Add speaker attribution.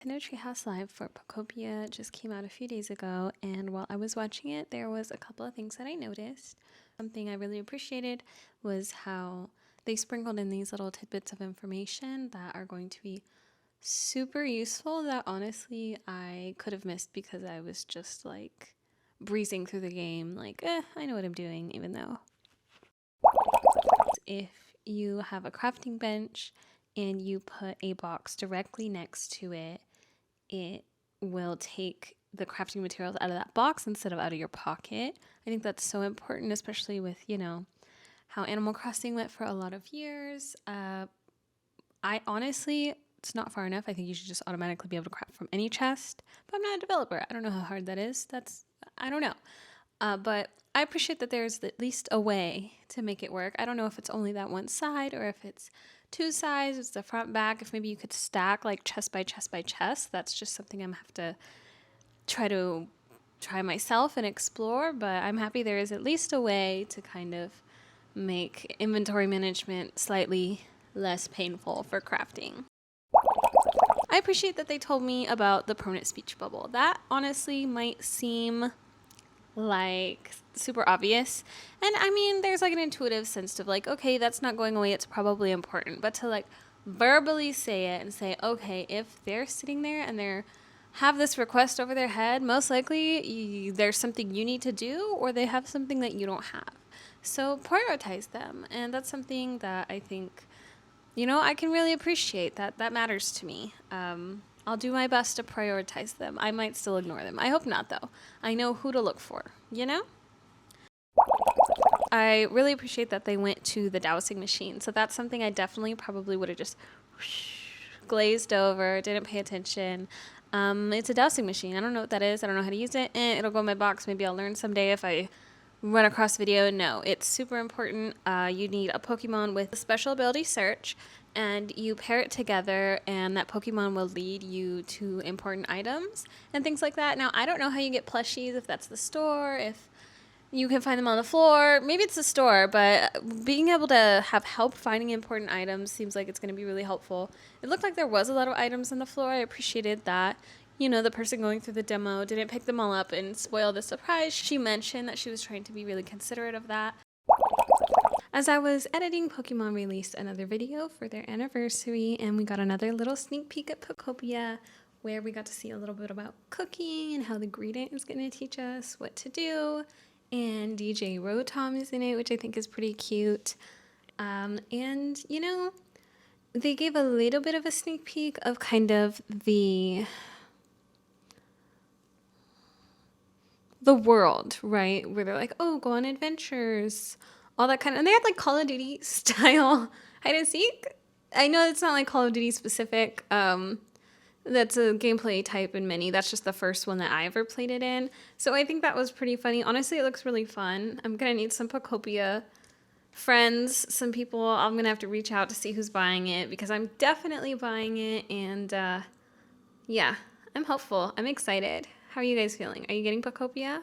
Speaker 1: I know Treehouse Live for Pokopia just came out a few days ago, and while I was watching it, there was a couple of things that I noticed. Something I really appreciated was how they sprinkled in these little tidbits of information that are going to be super useful that honestly I could have missed because I was just like breezing through the game, like, I know what I'm doing, even though if you have a crafting bench and you put a box directly next to it, it will take the crafting materials out of that box instead of out of your pocket. I think that's so important, especially with, how Animal Crossing went for a lot of years. I honestly, it's not far enough. I think you should just automatically be able to craft from any chest, but I'm not a developer. I don't know how hard that is. I don't know. But I appreciate that there's at least a way to make it work. I don't know if it's only that one side or if it's two sides, it's the front, back. If maybe you could stack like chest by chest by chest. That's just something I'm have to try myself and explore. But I'm happy there is at least a way to kind of make inventory management slightly less painful for crafting. I appreciate that they told me about the permanent speech bubble. That honestly might seem like super obvious, and I mean there's like an intuitive sense of like, okay, that's not going away, it's probably important, but to like verbally say it and say, okay, if they're sitting there and they're have this request over their head, most likely there's something you need to do or they have something that you don't have, so prioritize them. And that's something that I think, I can really appreciate. That matters to me. I'll do my best to prioritize them. I might still ignore them. I hope not, though. I know who to look for, I really appreciate that they went to the dowsing machine. So that's something I definitely probably would have just glazed over, didn't pay attention. It's a dowsing machine. I don't know what that is. I don't know how to use it. It'll go in my box. Maybe I'll learn someday if I run across video. No, it's super important. You need a Pokemon with a special ability search, and you pair it together, and that Pokemon will lead you to important items and things like that. Now, I don't know how you get plushies, if that's the store, if you can find them on the floor. Maybe it's the store, but being able to have help finding important items seems like it's going to be really helpful. It looked like there was a lot of items on the floor. I appreciated that. The person going through the demo didn't pick them all up and spoil the surprise. She mentioned that she was trying to be really considerate of that. As I was editing, Pokemon released another video for their anniversary, and we got another little sneak peek at Pokopia, where we got to see a little bit about cooking and how the greeting is going to teach us what to do. And DJ Rotom is in it, which I think is pretty cute. They gave a little bit of a sneak peek of kind of the world, right? Where they're like, oh, go on adventures, all that kind of, and they had like Call of Duty style hide and seek. I know it's not like Call of Duty specific. That's a gameplay type in many. That's just the first one that I ever played it in. So I think that was pretty funny. Honestly, it looks really fun. I'm going to need some Pokopia friends, some people. I'm going to have to reach out to see who's buying it because I'm definitely buying it. And yeah, I'm hopeful. I'm excited. How are you guys feeling? Are you getting Pokopia?